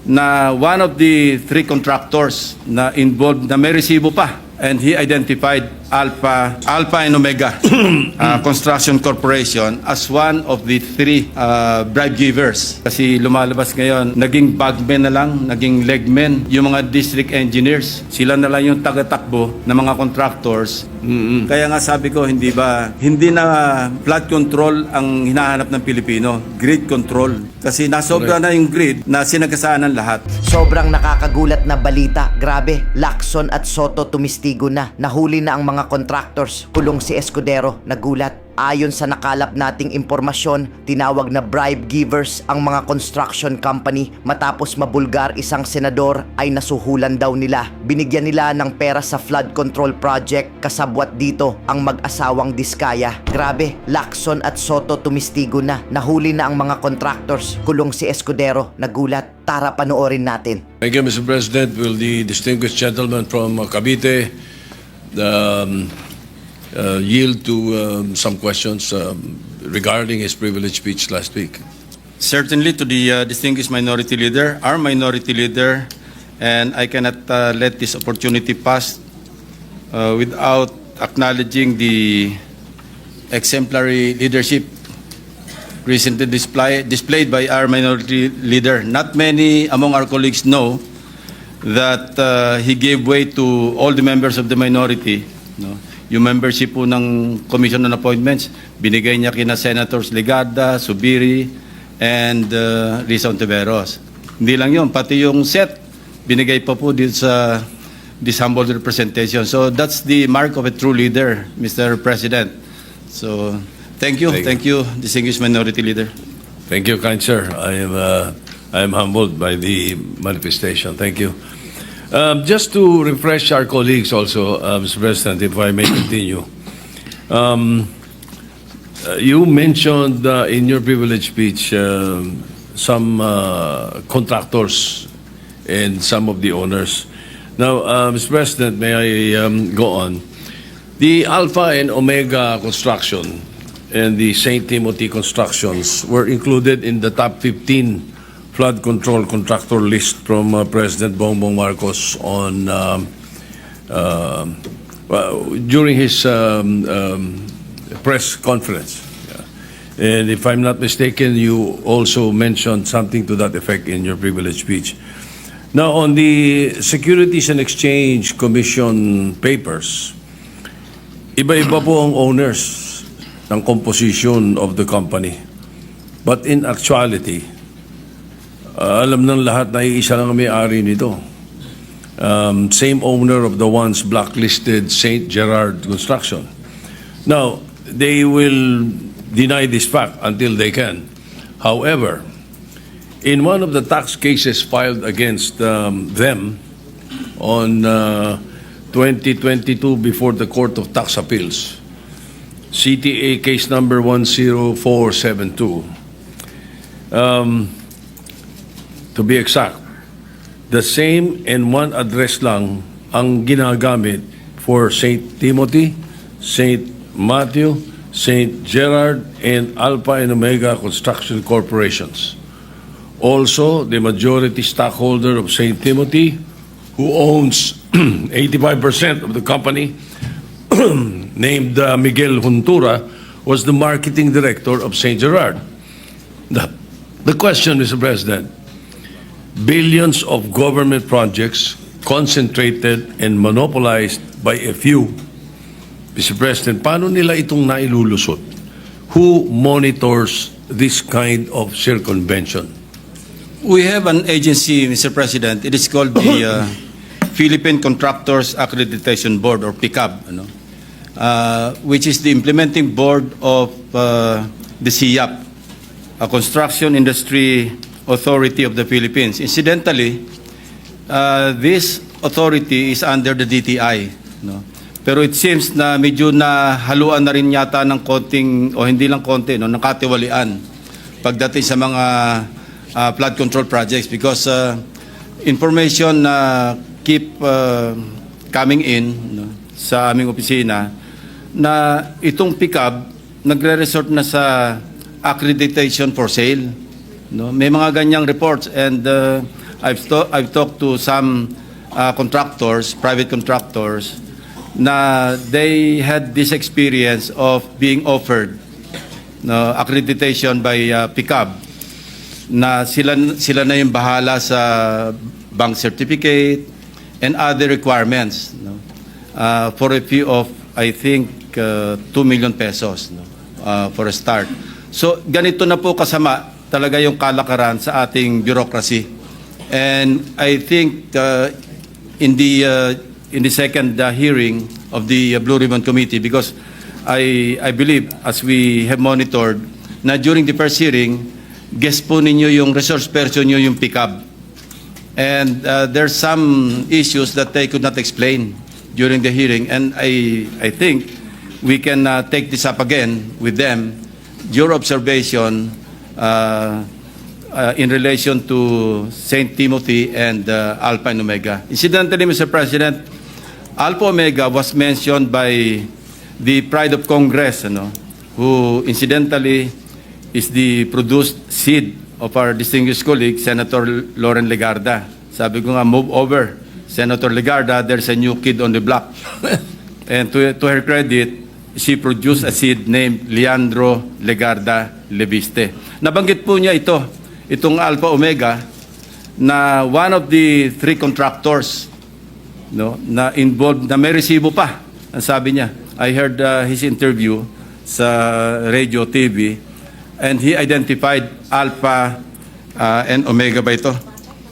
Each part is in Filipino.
na one of the three contractors na involved na may resibo pa, and he identified Alpha and Omega Construction Corporation as one of the three bribe givers. Kasi lumalabas ngayon, naging bagmen na lang, naging legmen, yung mga district engineers. Sila na lang yung tagatakbo ng mga contractors. Kaya nga sabi ko, hindi na flood control ang hinahanap ng Pilipino, grid control. Kasi nasobra na yung grid na sinagasaan ng lahat. Sobrang nakakagulat na balita. Grabe, Lacson at Soto tumistigo na. Nahuli na ang mga contractors. Kulong si Escudero. Nagulat. Ayon sa nakalap nating impormasyon, tinawag na bribe givers ang mga construction company matapos mabulgar isang senador ay nasuhulan daw nila. Binigyan nila ng pera sa flood control project, kasabwat dito ang mag-asawang Diskaya. Grabe, Lacson at Soto tumistigo na. Nahuli na ang mga contractors. Kulong si Escudero. Nagulat. Tara panoorin natin. Thank you, Mr. President. Will the distinguished gentleman from Cavite yield to some questions regarding his privileged speech last week? Certainly to the distinguished minority leader, our minority leader, and I cannot let this opportunity pass without acknowledging the exemplary leadership recently displayed by our minority leader. Not many among our colleagues know that he gave way to all the members of the minority. No? Yung membership po ng Commission on Appointments, binigay niya kina Senators Legarda, Subiri, and Risa Ontiveros. Hindi lang yun, pati yung set, binigay pa po dito sa this humble representation. So that's the mark of a true leader, Mr. President. So thank you, distinguished minority leader. Thank you, kind sir. I am humbled by the manifestation. Thank you. Just to refresh our colleagues also, Mr. President, if I may continue. You mentioned in your privilege speech some contractors and some of the owners. Now, Mr. President, may I go on? The Alpha and Omega Construction and the St. Timothy Constructions were included in the top 15 flood control contractor list from President Bongbong Marcos on during his press conference. And if I'm not mistaken, you also mentioned something to that effect in your privilege speech. Now, on the Securities and Exchange Commission papers, iba-iba po ang owners ng composition of the company. But in actuality, alam ng lahat na iisa lang ang may-ari nito. Same owner of the once blacklisted St. Gerard Construction. Now, they will deny this fact until they can. However, in one of the tax cases filed against them on 2022 before the Court of Tax Appeals, CTA case number 10472, to be exact, the same and one address lang ang ginagamit for St. Timothy, St. Matthew, St. Gerard, and Alpha and Omega Construction Corporations. Also, the majority stockholder of St. Timothy, who owns 85% of the company, named Miguel Juntura, was the marketing director of St. Gerard. The question, Mr. President, billions of government projects concentrated and monopolized by a few. Mr. President, paano nila itong nailulusot? Who monitors this kind of circumvention? We have an agency, Mr. President. It is called the Philippine Contractors Accreditation Board, or PICAB, which is the implementing board of the CIAP, a construction industry authority of the Philippines. Incidentally, this authority is under the DTI. No? Pero it seems na medyo nahaluan na rin yata ng konting, o hindi lang konti, no, ng katiwalian pagdating sa mga flood control projects, because information na keep coming in, no, sa aming opisina na itong PICAB nagre-resort na sa accreditation for sale. No? May mga ganyang reports, and I've talked to some contractors, private contractors, na they had this experience of being offered no, accreditation by PICAB na sila na yung bahala sa bank certificate and other requirements no, for a fee of I think 2 million pesos no, for a start. So ganito na po kasama talaga yung kalakaran sa ating bureaucracy. And I think in the second hearing of the Blue Ribbon Committee, because I believe as we have monitored na during the first hearing, guess po ninyo yung resource person nyo yung PICAB. And there's some issues that they could not explain during the hearing. And I think we can take this up again with them. Your observation in relation to St. Timothy and Alpha and Omega. Incidentally, Mr. President, Alpha Omega was mentioned by the Pride of Congress, who incidentally is the produced seed of our distinguished colleague, Senator Lauren Legarda. Sabi ko nga, move over, Senator Legarda, there's a new kid on the block. And to her credit, she produced a seed named Leandro Legarda Leviste. Nabanggit po niya itong Alpha Omega, na one of the 3 contractors na involved, na may resibo pa, ang sabi niya. I heard his interview sa radio, TV, and he identified Alpha and Omega ba ito?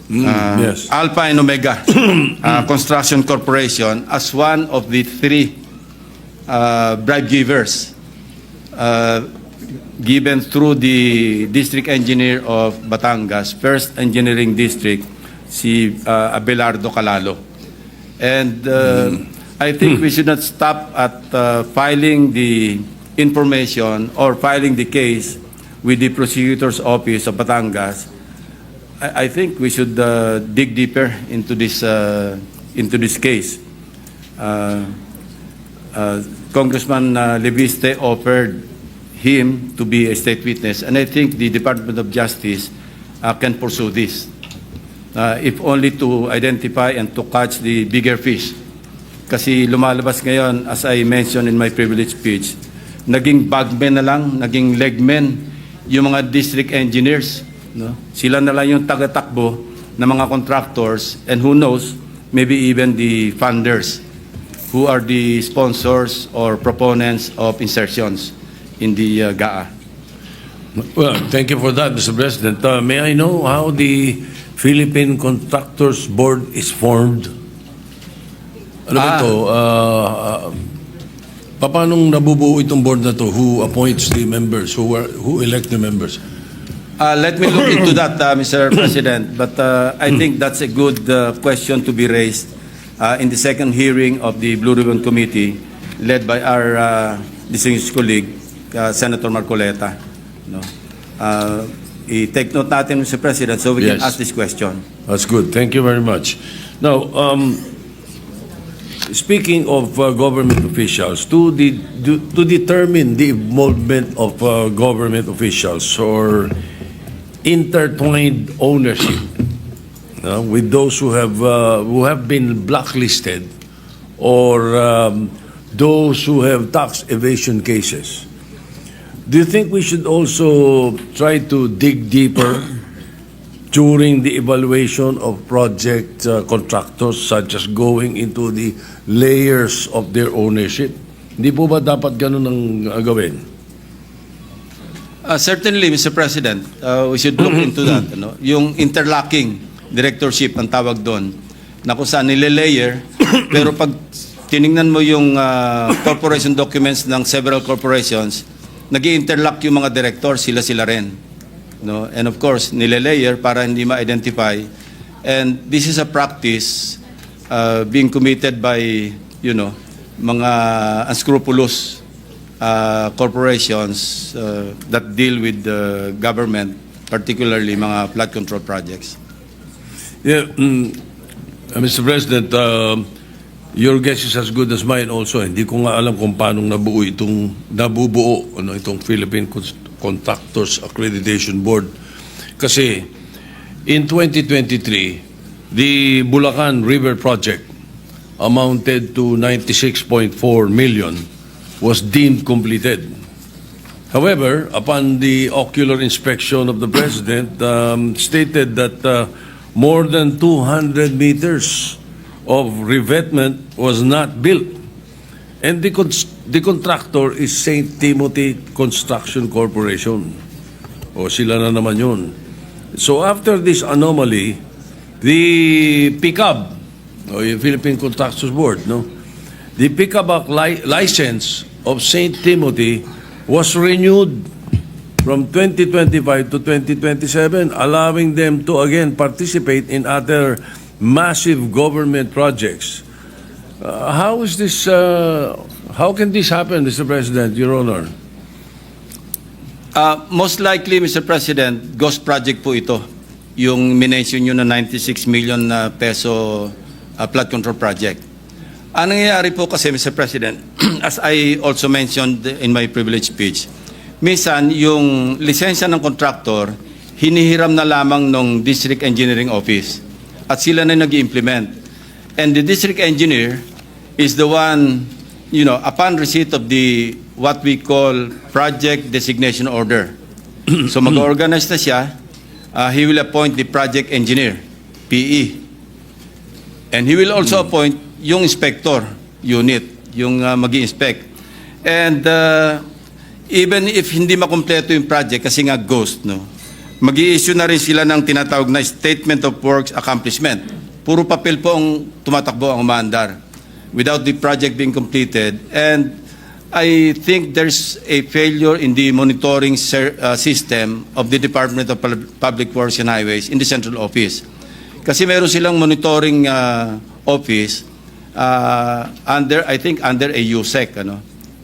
Yes. Alpha and Omega Construction Corporation as one of the 3 bribe givers given through the district engineer of Batangas, First Engineering District, si Abelardo Calalo. And I think we should not stop at filing the information or filing the case with the prosecutor's office of Batangas. I think we should dig deeper into this case. Congressman Leviste offered him to be a state witness, and I think the Department of Justice can pursue this, if only to identify and to catch the bigger fish. Kasi lumalabas ngayon, as I mentioned in my privilege speech, naging bagmen na lang, naging legmen yung mga district engineers. Sila na lang yung taga-takbo ng mga contractors, and who knows, maybe even the funders who are the sponsors or proponents of insertions in the GAA. Well, thank you for that, Mr. President. May I know how the Philippine Contractors Board is formed? Ano ba ito? Paano nabubuo itong board na to? Who appoints the members? Who elect the members? Let me look into that, Mr. President. But I think that's a good question to be raised in the second hearing of the Blue Ribbon Committee, led by our distinguished colleague, Senator Marcoleta. I-take note natin, Mr. President, so we can Yes. ask this question. That's good. Thank you very much. Now, speaking of government officials, to determine the involvement of government officials or intertwined ownership with those who have been blacklisted or those who have tax evasion cases, do you think we should also try to dig deeper during the evaluation of project contractors, such as going into the layers of their ownership? Hindi po ba dapat ganun ang gawin? Certainly, Mr. President, we should look into that. Yung interlocking directorship ang tawag doon, na kung saan nile-layer, pero pag tiningnan mo yung corporation documents ng several corporations, nag-i-interlock yung mga director, sila rin. And of course, nile-layer para hindi ma-identify. And this is a practice being committed by, mga unscrupulous corporations that deal with the government, particularly mga flood control projects. Yeah, Mr. President, your guess is as good as mine also. Hindi ko nga alam kung paano nabubuo itong Philippine Contractors Accreditation Board. Kasi in 2023, the Bulacan River Project amounted to 96.4 million was deemed completed. However, upon the ocular inspection of the President, stated that more than 200 meters of revetment was not built. And the contractor is St. Timothy Construction Corporation. O sila na naman yun. So after this anomaly, the PICAB, o yung Philippine Contractors Board, no? The PICAB license of St. Timothy was renewed from 2025 to 2027, allowing them to again participate in other massive government projects. How is this? How can this happen, Mr. President, Your Honor? Most likely, Mr. President, ghost project po ito. Yung minention nyo na 96 million na peso flood control project. Ang nangyayari po kasi, Mr. President, as I also mentioned in my privilege speech, minsan yung lisensya ng contractor, hinihiram na lamang ng District Engineering Office at sila na nag-implement. And the district engineer is the one, upon receipt of the what we call project designation order. So mag-organize na siya, he will appoint the project engineer, PE. And he will also appoint yung inspector unit, yung mag-i-inspect. And even if hindi makumpleto yung project kasi nga ghost, no, mag-i-issue na rin sila ng tinatawag na Statement of Works Accomplishment. Puro papel po ang tumatakbo, ang umaandar without the project being completed. And I think there's a failure in the monitoring system of the Department of Public Works and Highways in the central office. Kasi meron silang monitoring office under a USEC,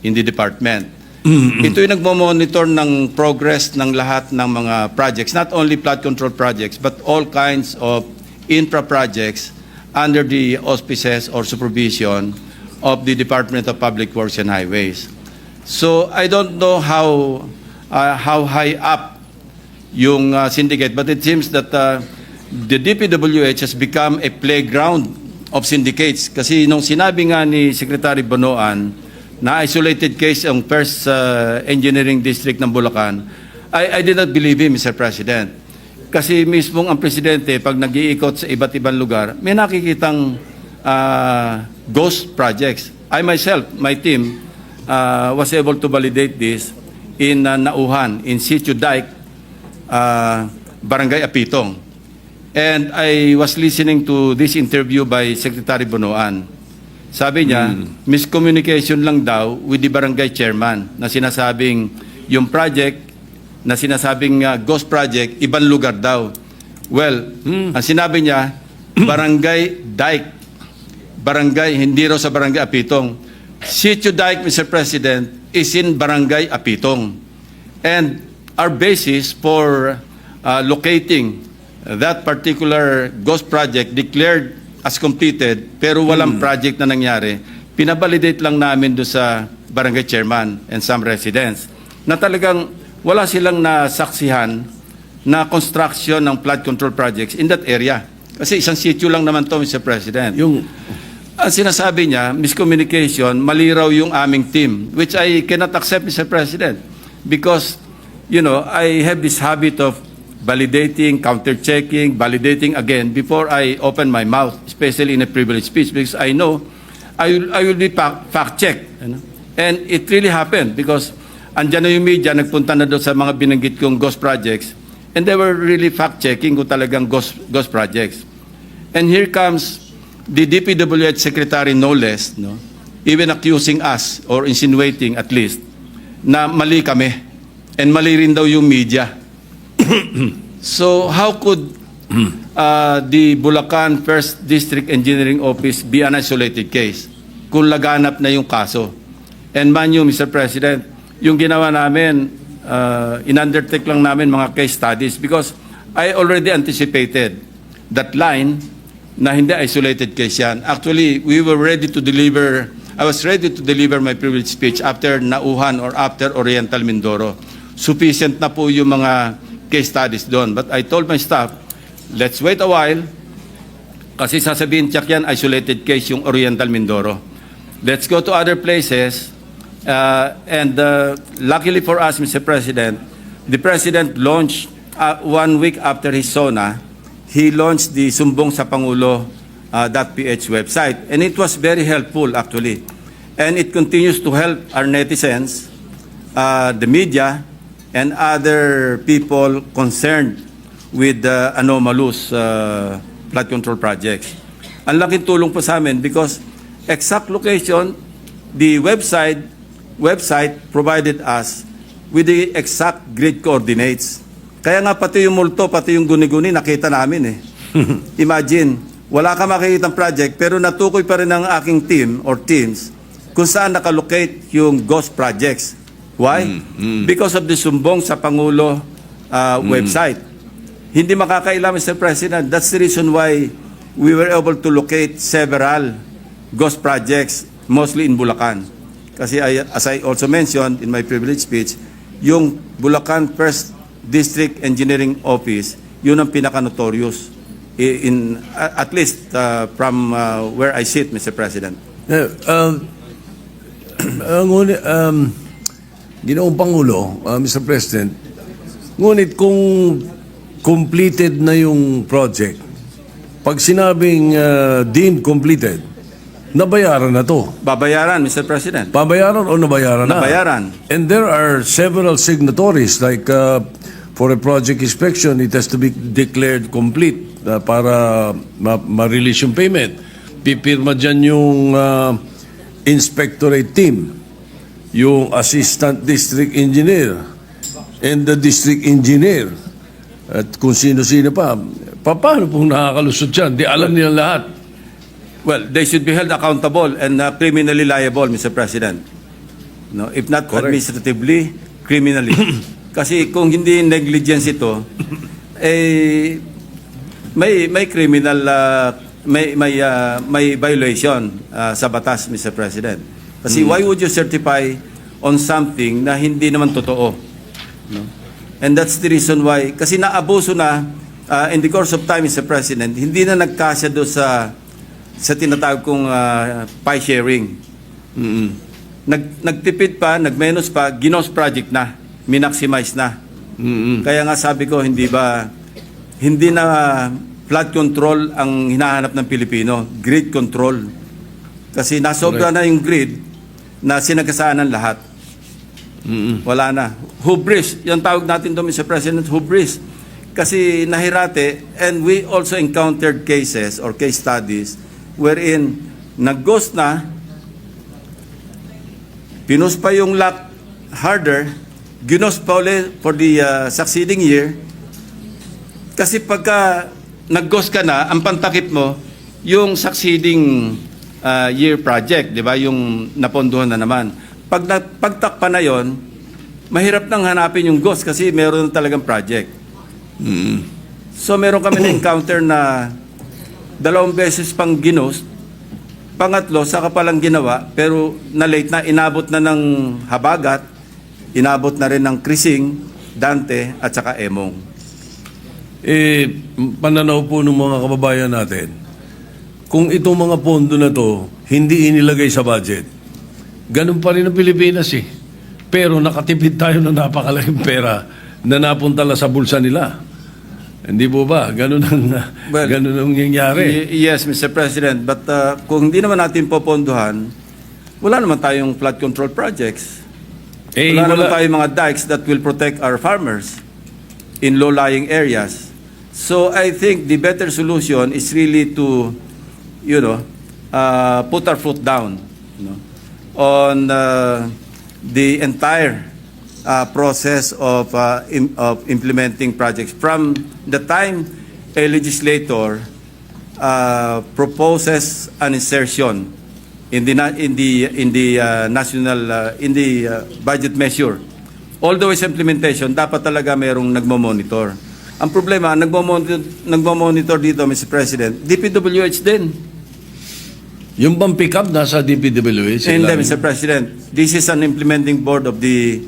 in the department. Ito yung nagmo-monitor ng progress ng lahat ng mga projects, not only flood control projects, but all kinds of infra projects under the auspices or supervision of the Department of Public Works and Highways. So I don't know how high up yung syndicate, but it seems that the DPWH has become a playground of syndicates. Kasi nung sinabi nga ni Secretary Bonoan na isolated case ang first engineering district ng Bulacan, I did not believe him, Mr. President. Kasi mismong ang presidente, pag nag-iikot sa iba't ibang lugar, may nakikitang ghost projects. I myself, my team, was able to validate this in Nauhan, in Sitio Dike, Barangay Apitong. And I was listening to this interview by Secretary Bonoan. Sabi niya, miscommunication lang daw with the barangay chairman na sinasabing yung project na sinasabing ghost project, ibang lugar daw. Well, ang sinabi niya, Barangay Dike. Barangay, hindi raw sa Barangay Apitong. Sitio Dike, Mr. President, is in Barangay Apitong. And our basis for locating that particular ghost project declared as completed, pero walang project na nangyari, pinabalidate lang namin doon sa barangay chairman and some residents na talagang wala silang nasaksihan na construction ng flood control projects in that area. Kasi isang sitio lang naman to, Mr. President. Ang sinasabi niya, miscommunication, mali raw yung aming team, which I cannot accept, Mr. President. Because, I have this habit of validating, counter-checking, validating again before I open my mouth, especially in a privileged speech, because I know I will be fact-checked. And it really happened because andyan na yung media, nagpunta na doon sa mga binanggit kong ghost projects, and they were really fact-checking kung talagang ghost projects. And here comes the DPWH Secretary, no less, even accusing us, or insinuating at least, na mali kami, and mali rin daw yung media. So how could the Bulacan First District Engineering Office be an isolated case kung laganap na yung kaso? And man you, Mr. President, yung ginawa namin, in-undertake lang namin mga case studies because I already anticipated that line na hindi isolated case yan. Actually, we were ready to deliver, I was ready to deliver my privilege speech after Nauhan or after Oriental Mindoro. Sufficient na po yung mga case studies doon. But I told my staff, let's wait a while, Kasi sasabihin, tiyak yan, isolated case yung Oriental Mindoro. Let's go to other places. Luckily for us, Mr. President, the President launched 1 week after his SONA, he launched the Sumbong sa Pangulo .ph website. And it was very helpful, actually. And it continues to help our netizens, the media, and other people concerned with the anomalous flood control projects. Ang laking tulong po sa amin because exact location, the website provided us with the exact grid coordinates. Kaya nga pati yung multo, pati yung guni-guni, nakita namin eh. Imagine, wala ka makikitang project pero natukoy pa rin ng aking team or teams kung saan nakalocate yung ghost projects. Why? Because of the Sumbong sa Pangulo website. Hindi makakaila, Mr. President. That's the reason why we were able to locate several ghost projects, mostly in Bulacan. Kasi as I also mentioned in my privilege speech, yung Bulacan First District Engineering Office, yun ang pinaka-notorious at least from where I sit, Mr. President. Ginoong Pangulo, Mr. President, ngunit kung completed na yung project, pag sinabing deemed completed, nabayaran na to. Babayaran, Mr. President. Pabayaran o nabayaran na? Nabayaran. And there are several signatories like for a project inspection, it has to be declared complete para ma-release yung payment. Pipirma dyan yung inspectorate team, yung assistant district engineer, and the district engineer, at kung sino-sino pa. Paano pong nakakalusot yan? Di alam nila lahat. Well, they should be held accountable and criminally liable, Mr. President. No, if not Correct. administratively, criminally. Kasi kung hindi negligence ito, may criminal may violation sa batas, Mr. President. Kasi why would you certify on something na hindi naman totoo? No? And that's the reason why, kasi naabuso na in the course of time, Mr. President, hindi na nagkasya doon sa tinatawag kong pie sharing. Nagtipid pa, nagmenos pa, ginos project na, minaximize na. Kaya nga sabi ko, hindi na flood control ang hinahanap ng Pilipino, grid control. Kasi nasobra na yung grid na sinagasaan ng lahat. Wala na. Hubris, yung tawag natin doon, Mr. President, hubris. Kasi nahirate, and we also encountered cases or case studies wherein nag-ghost na, pinus pa yung lot harder, ginos pa ulit for the succeeding year. Kasi pagka nag-ghost ka na, ang pantakip mo, yung succeeding year project, di ba? Yung napondohan na naman. Pagtakpa na yon, mahirap nang hanapin yung ghost kasi meron talagang project. So meron kami na-encounter na 2 beses pang ginost, pangatlo, saka palang ginawa, pero na-late na, inabot na ng Habagat, inabot na rin ng Krising, Dante, at saka Emong. Pananaw po ng mga kababayan natin, kung itong mga pondo na to hindi inilagay sa budget, ganun pa rin ang Pilipinas eh. Pero nakatipid tayo ng napakalaking pera na napunta lang sa bulsa nila. Hindi po ba? Ganun ang nangyayari. Yes, Mr. President. But kung hindi naman natin popondohan, wala naman tayong flood control projects. Wala naman tayong mga dikes that will protect our farmers in low-lying areas. So I think the better solution is really to, put our foot down, on the entire process of implementing projects from the time a legislator proposes an insertion in the budget measure. Although it's implementation, dapat talaga mayroong nagmo-monitor. Ang problema, nagmo-monitor dito, Mr. President, DPWH din. Yung bang pick-up nasa DPWH? Hindi, Mr. President. This is an implementing board of the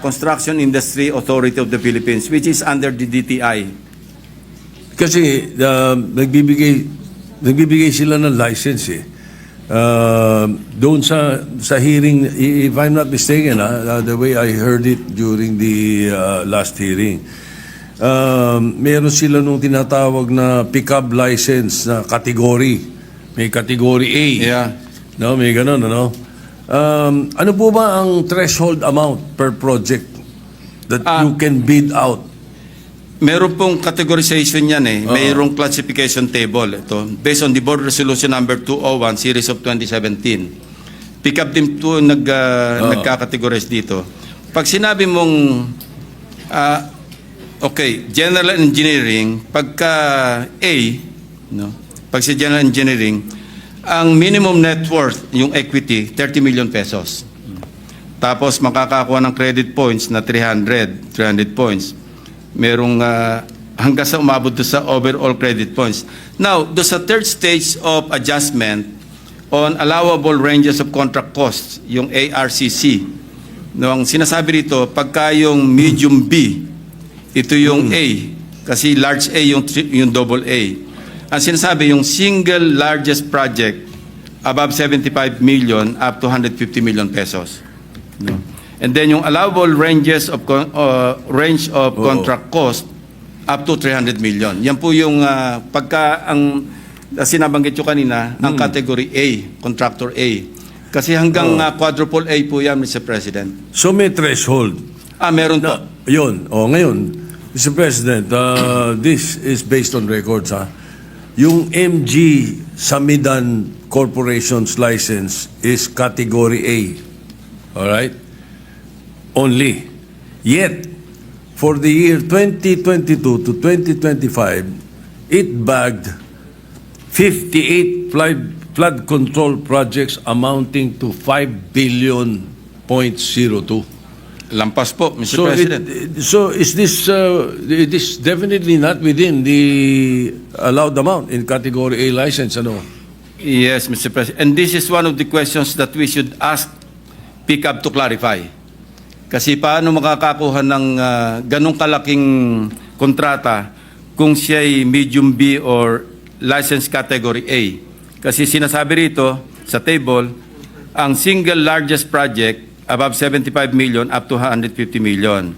Construction Industry Authority of the Philippines, which is under the DTI. Kasi nagbibigay nagbibigay sila ng license eh. Doon sa hearing, if I'm not mistaken, the way I heard it during the last hearing, meron sila nung tinatawag na pickup license na category. May category A. Yeah. No, may ganun, ano? Ano po ba ang threshold amount per project that you can bid out? Meron pong categorization yan eh. Mayroong classification table. Ito, based on the Board Resolution number 201, series of 2017. Pick up din po nagkakategorize dito. Pag sinabi mong, okay, general engineering, pagka A, no? Pag sa general engineering, ang minimum net worth, yung equity, 30 million pesos. Tapos makakakuha ng credit points na 300 points. Merong hanggang sa umabot doon sa overall credit points. Now, doon sa third stage of adjustment on allowable ranges of contract costs, yung ARCC, no, ang sinasabi rito, pagka yung medium B, ito yung A, kasi large A yung double A. Ang sinasabi, yung single largest project above 75 million up to 150 million pesos. No? And then yung allowable ranges of range of contract cost up to 300 million. Yan po yung pagka ang sinabanggit ko kanina, ang category A, contractor A. Kasi hanggang quadruple A po yan, Mr. President. So may threshold. Meron po. Yun. Ngayon, Mr. President, this is based on records, ha? Yung MG Samidan Corporation's license is category A. All right? Only. Yet, for the year 2022 to 2025, it bagged 58 flood control projects amounting to 5 billion .02. Lampas po, Mr. President. So is this it is definitely not within the allowed amount in category A license, ano? Yes, Mr. President. And this is one of the questions that we should ask PICAB to clarify. Kasi paano makakakuha ng ganong kalaking kontrata kung siya ay medium B or license category A? Kasi sinasabi rito sa table, ang single largest project above 75 million up to 150 million.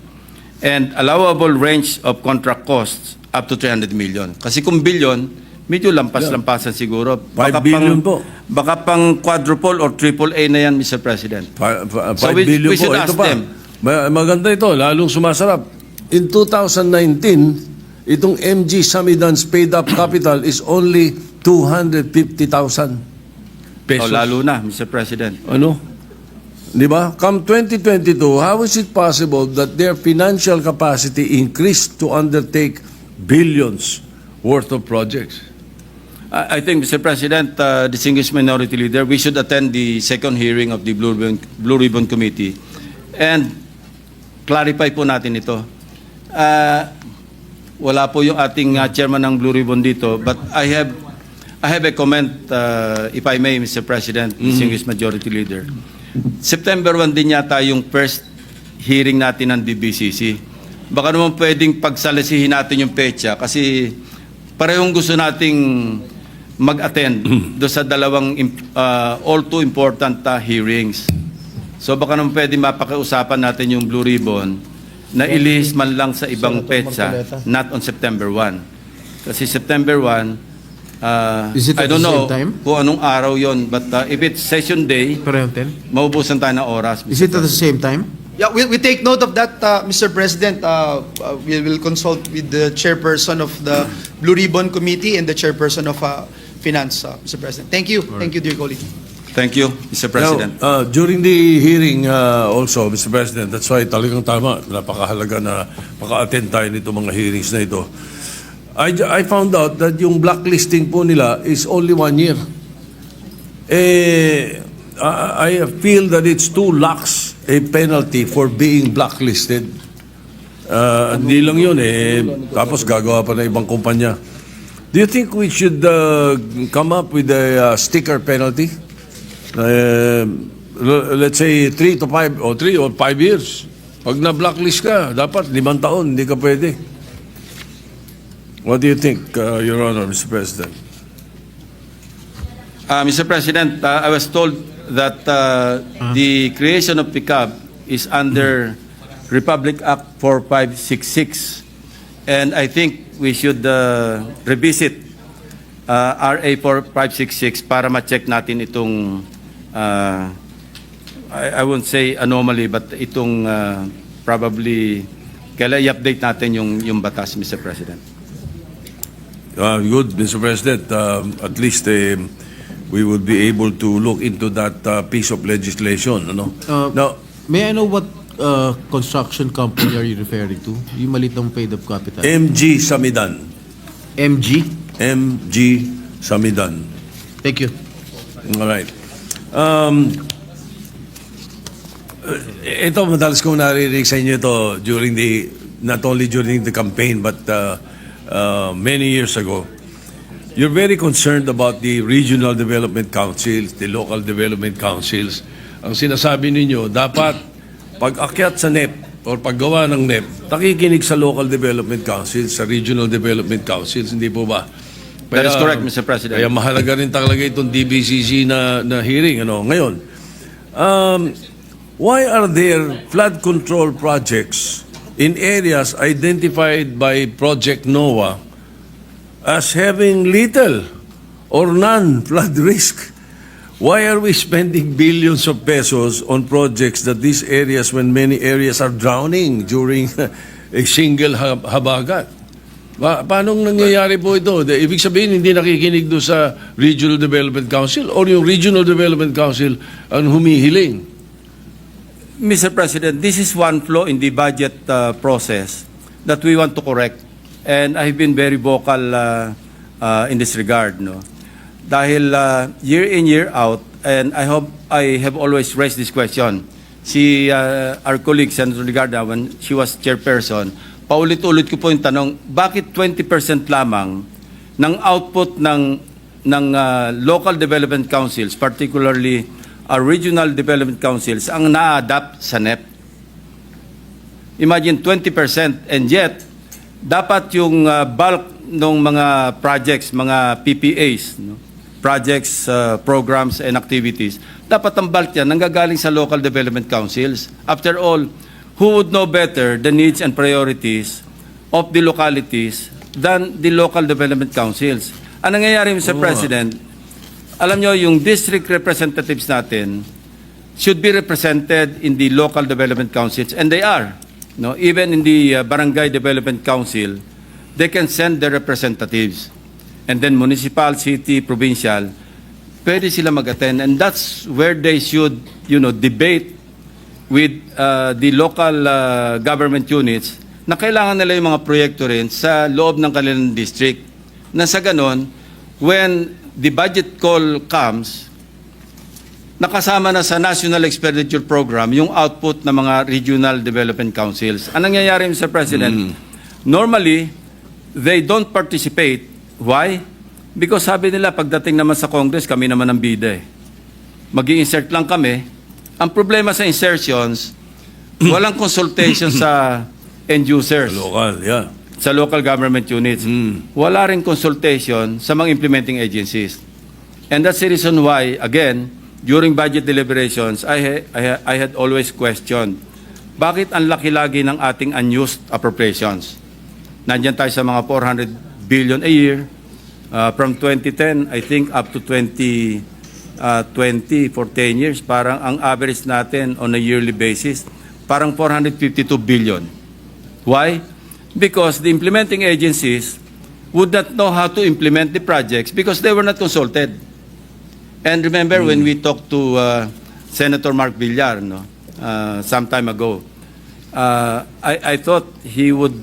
And allowable range of contract costs up to 300 million. Kasi kung billion, medyo lampas-lampasan siguro. 5 billion po. Baka pang quadruple or triple A na yan, Mr. President. 5 So billion we should po. ask Ito pa. them. Maganda ito, lalong sumasarap. In 2019, itong MG Samidan's paid up capital is only 250,000 pesos. Lalo na, Mr. President. Ano? Di ba? Come 2022, how is it possible that their financial capacity increased to undertake billions worth of projects? I think, Mr. President, distinguished minority leader, we should attend the second hearing of the Blue Ribbon Committee and clarify po natin ito. Wala po yung ating chairman ng Blue Ribbon dito, but I have a comment, if I may, Mr. President, distinguished majority leader. September 1 din yata yung first hearing natin ng DBCC. Baka naman pwedeng pagsalisihin natin yung petsa kasi parehong gusto nating mag-attend do sa dalawang all too important hearings. So baka naman pwedeng mapakiusapan natin yung Blue Ribbon na ilis man lang sa ibang petsa, not on September 1. Kasi September 1, Is it I at don't the know same time? kung anong araw yon, but if it's session day, Parehong 10? maubusan tayo ng oras. Is it at the same time? Yeah, we take note of that, Mr. President. We will consult with the chairperson of the Blue Ribbon Committee and the chairperson of Finance, Mr. President. Thank you. Thank you, dear colleague. Thank you, Mr. President. Now, during the hearing also, Mr. President, that's why talagang tama, napakahalaga na maka-attend tayo nito mga hearings na ito. I found out that yung blacklisting po nila is only 1 year. I feel that it's too lax a penalty for being blacklisted. Hindi lang yun tapos gagawa pa ng ibang kumpanya. Do you think we should come up with a sticker penalty? Let's say 3 to 5 or 3 or 5 years. Pag na-blacklist ka, dapat 5 taon, hindi ka pwede. What do you think, Your Honor, Mr. President? Mr. President, I was told that the creation of PICAB is under Republic Act 4566. And I think we should revisit RA 4566 para ma-check natin itong, I won't say anomaly, but itong probably, kailan i-update natin yung batas, Mr. President. Good, Mr. President. At least we would be able to look into that piece of legislation. Ano? Now, May I know what construction company are you referring to? Yung malitang paid-up capital. MG Samidan. MG? MG Samidan. Thank you. All right. Ito, madalas kong naririnig sa inyo ito during not only during the campaign, but many years ago. You're very concerned about the regional development councils, the local development councils. Ang sinasabi ninyo, dapat pag-akyat sa NEP or paggawa ng NEP, nakikinig sa local development councils, sa regional development councils, hindi po ba? That is correct, Mr. President. Kaya mahalaga rin talaga itong DBCC na hearing. Ngayon, why are there flood control projects in areas identified by Project NOAA as having little or none flood risk? Why are we spending billions of pesos on projects that these areas, when many areas are drowning during a single habagat? Paano nangyayari po ito? Ibig sabihin, hindi nakikinig doon sa Regional Development Council or yung Regional Development Council ang humihiling? Mr. President, this is one flaw in the budget process that we want to correct. And I've been very vocal in this regard. No? Dahil year in, year out, and I hope I have always raised this question. Our colleague, Senator Ligarda, when she was chairperson, paulit-ulit ko po yung tanong, bakit 20% lamang ng output ng local development councils, particularly our regional development councils, ang na-adapt sa NEP? Imagine 20%, and yet, dapat yung bulk ng mga projects, mga PPAs, no? Projects, programs, and activities, dapat ang bulk yan nanggagaling sa local development councils. After all, who would know better the needs and priorities of the localities than the local development councils? Ang nangyayari, Mr. President, alam nyo, yung district representatives natin should be represented in the local development councils, and they are. No? Even in the barangay development council, they can send their representatives. And then municipal, city, provincial, pwede sila mag-attend. And that's where they should, debate with the local government units na kailangan nila yung mga proyekto rin sa loob ng kanilang district. Na sa ganon, when the budget call comes, nakasama na sa National Expenditure Program yung output ng mga regional development councils. Anong nangyayari, Mr. President? Normally, they don't participate. Why? Because sabi nila, pagdating naman sa Congress, kami naman ang bida. Mag-i-insert lang kami. Ang problema sa insertions, walang consultation sa end users. Local, yeah. Sa local government units. Wala rin consultation sa mga implementing agencies. And that's the reason why, again, during budget deliberations, I had always questioned, bakit ang laki lagi ng ating unused appropriations? Nandiyan tayo sa mga 400 billion a year. From 2010, I think, up to 2020, for 10 years, parang ang average natin on a yearly basis, parang 452 billion. Why? Because the implementing agencies would not know how to implement the projects because they were not consulted. And remember when we talked to Senator Mark Villar, some time ago, I thought he would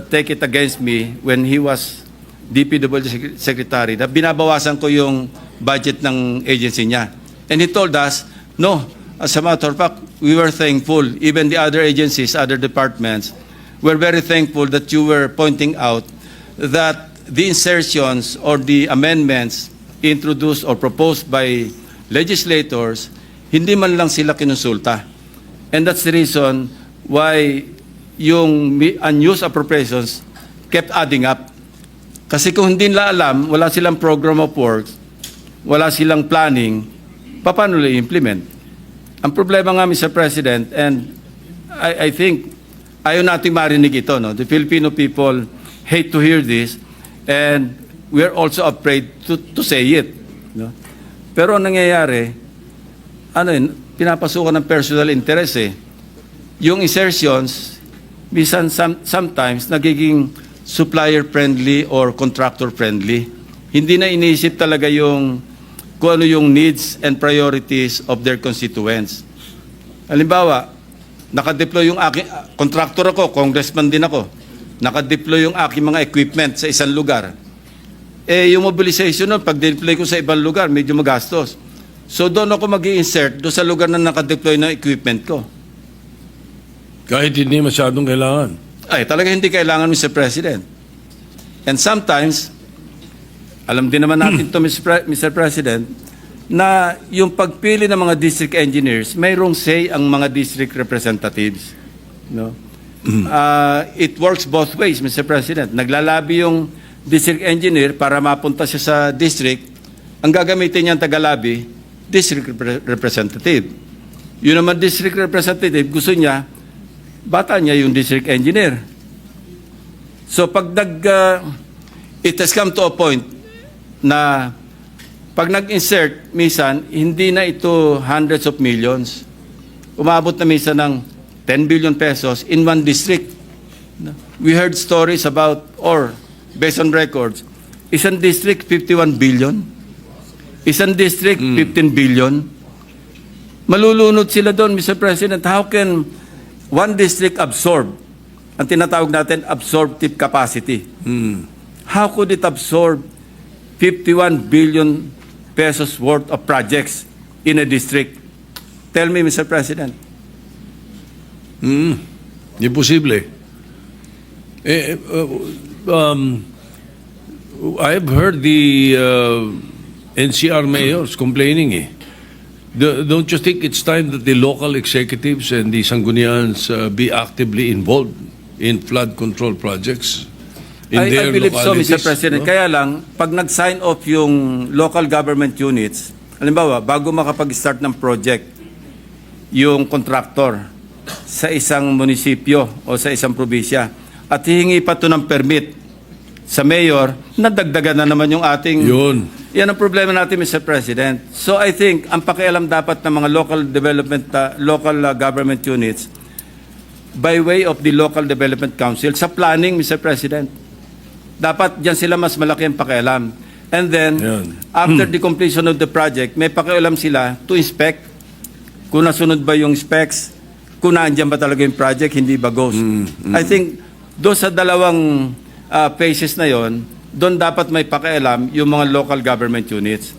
take it against me when he was DPWH Secretary na binabawasan ko yung budget ng agency niya. And he told us, no, as a matter of fact, we were thankful, even the other agencies, other departments, were very thankful that you were pointing out that the insertions or the amendments introduced or proposed by legislators, hindi man lang sila kinonsulta. And that's the reason why yung unused appropriations kept adding up. Kasi kung hindi nila alam, wala silang program of work, wala silang planning, paano nila i-implement? Ang problema nga, Mr. President, and I think ayaw nating marinig ito, no? The Filipino people hate to hear this, and we're also afraid to say it. No? Pero ang nangyayari, pinapasukan ng personal interest eh. Yung insertions, minsan sometimes nagiging supplier-friendly or contractor-friendly. Hindi na iniisip talaga kung ano yung needs and priorities of their constituents. Halimbawa, nakadeploy yung aking, contractor ako, congressman din ako, nakadeploy yung aking mga equipment sa isang lugar. Yung mobilization nun, pag deploy ko sa ibang lugar, medyo magastos. So doon ako mag-i-insert doon sa lugar na nakadeploy ng equipment ko. Kahit hindi masyadong kailangan. Ay, talaga hindi kailangan, Mr. President. And sometimes, alam din naman natin to Mr. President, na yung pagpili ng mga district engineers, mayroong say ang mga district representatives. No? It works both ways, Mr. President. Naglalabi yung district engineer para mapunta siya sa district. Ang gagamitin niyang tagalabi, district representative. Yun naman district representative, gusto niya, bata niya yung district engineer. So pag it has come to a point na pag nag-insert, minsan, hindi na ito hundreds of millions. Umabot na minsan ng 10 billion pesos in one district. We heard stories about, or based on records, isang district 51 billion, isang district 15 billion. Malulunod sila doon, Mr. President. How can one district absorb, ang tinatawag natin absorptive capacity? How could it absorb 51 billion pesos worth of projects in a district? Tell me, Mr. President. Imposible. I've heard the NCR mayors complaining Don't you think it's time that the local executives and the Sanggunians be actively involved in flood control projects in I their believe so, localities? Mr. President. No? Kaya lang, pag nag-sign off yung local government units, halimbawa, bago makapag-start ng project, yung contractor sa isang munisipyo o sa isang probinsya, at hihingi pa ito ng permit sa mayor, nadagdagan na naman yung ating... Yun. Yan ang problema natin, Mr. President. So I think, ang pakialam dapat ng mga local government units by way of the Local Development Council sa planning, Mr. President. Dapat diyan sila mas malaki ang pakialam. And then, after the completion of the project, may pakialam sila to inspect kung nasunod ba yung specs, kung naandyan ba talaga yung project, hindi ba ghost. I think, doon sa dalawang phases na yon, doon dapat may pakialam yung mga local government units.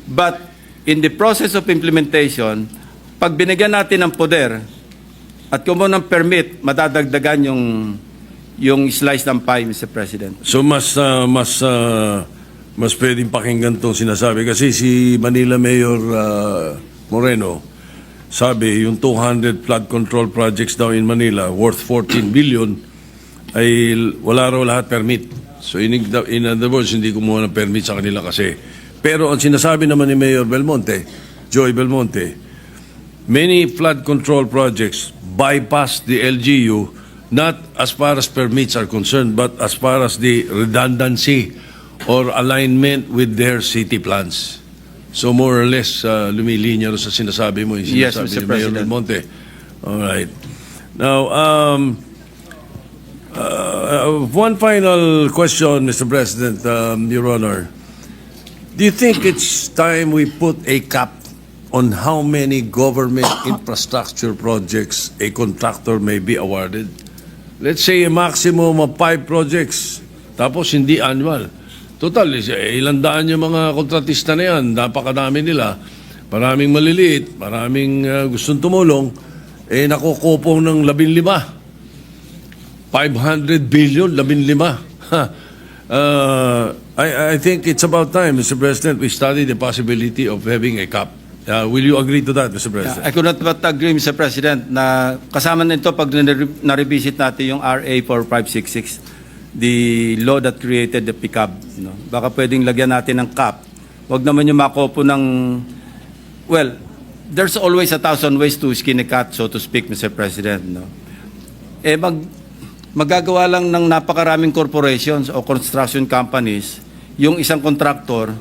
But in the process of implementation, pag binigyan natin ng poder at kumuha ng permit, madadagdagan yung slice ng pie, Mr. President. So mas pwedeng pakinggan itong sinasabi. Kasi si Manila Mayor Moreno, sabi yung 200 flood control projects daw in Manila worth 14 billion ay wala raw lahat permit. So in other words, hindi kumuha ng permit sa kanila kasi. Pero ang sinasabi naman ni Mayor Belmonte, Joy Belmonte, many flood control projects bypass the LGU not as far as permits are concerned but as far as the redundancy or alignment with their city plans. So more or less, lumilinya rin sa sinasabi mo, yung Yes, sinasabi Mr. ni Mayor President. Belmonte. All right. Now, one final question, Mr. President, Your Honor. Do you think it's time we put a cap on how many government infrastructure projects a contractor may be awarded? Let's say a maximum of 5 projects, tapos hindi annual. Total, ilang daan yung mga kontratista na yan, napakadami nila. Maraming maliliit, maraming gustong tumulong, nakukupong ng 15. 500 billion, 15. I think it's about time, Mr. President, we study the possibility of having a cap. Will you agree to that, Mr. President? I could not but agree, Mr. President, na kasama nito pag na-revisit natin yung RA 4566 the law that created the PICAB. No? Baka pwedeng lagyan natin ng cap. Wag naman yung makopo ng, well, there's always 1,000 ways to skin a cat, so to speak, Mr. President. No? Magagawa lang ng napakaraming corporations o construction companies, yung isang contractor,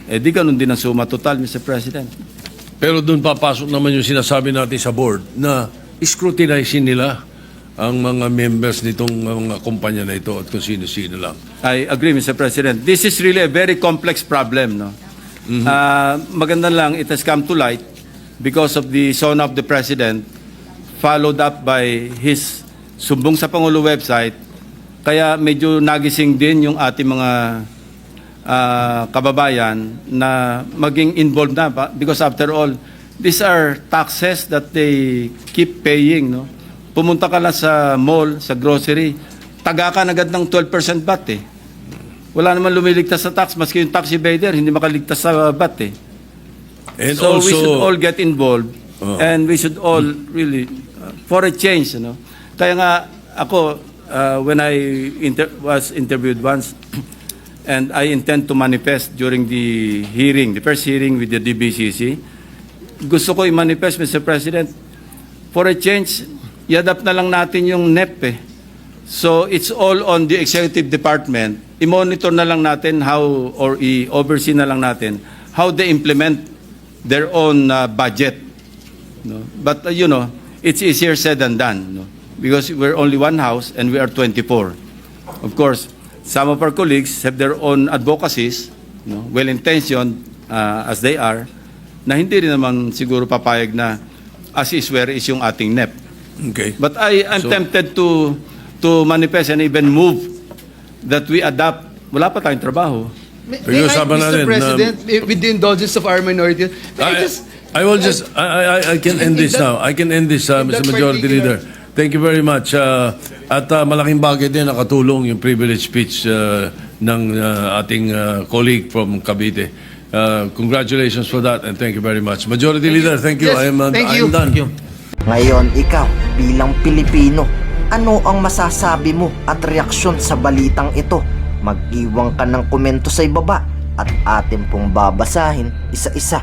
di ganun din ang suma total, Mr. President. Pero doon papasok naman yung sinasabi natin sa board na scrutinize nila ang mga members nitong mga kumpanya na ito at kung sino-sino lang. I agree, Mr. President. This is really a very complex problem. No? Maganda lang, it has come to light because of the SONA of the President, followed up by his sumbong sa Pangulo website. Kaya medyo nagising din yung ating mga kababayan na maging involved na. Because after all, these are taxes that they keep paying. No? Pumunta ka lang sa mall, sa grocery, taga ka agad ng 12% VAT eh. Wala naman lumiligtas sa tax, maski yung tax evader, hindi makaligtas sa VAT eh. And So we also, should all get involved and we should all really, for a change, you know. Kaya nga ako, when I was interviewed once, and I intend to manifest during the hearing, the first hearing with the DBCC, gusto ko i-manifest, Mr. President, for a change, i-adapt na lang natin yung NEP eh. So it's all on the executive department. I-monitor na lang natin how, or i-oversee na lang natin how they implement their own budget. No? But you know, it's easier said than done. No? Because we're only one house and we are 24. Of course, some of our colleagues have their own advocacies, no? Well-intentioned as they are, na hindi rin naman siguro papayag na as is where is yung ating NEP. okay. But I'm tempted to manifest and even move that we adapt. Wala pa tayong trabaho. May Pag-usapan I, natin Mr. na- President, with the indulgence of our minority, may I just... I can end this now. I can end this, Mr. Majority Leader. Thank you very much. At malaking bagay din nakatulong yung privilege speech ng ating colleague from Cavite. Congratulations for that and thank you very much. Majority Leader, thank you. Yes, I am thank you. done. Thank you. Ngayon, ikaw, bilang Pilipino, ano ang masasabi mo at reaksyon sa balitang ito? Mag-iwan ka ng komento sa ibaba at atin pong babasahin isa-isa.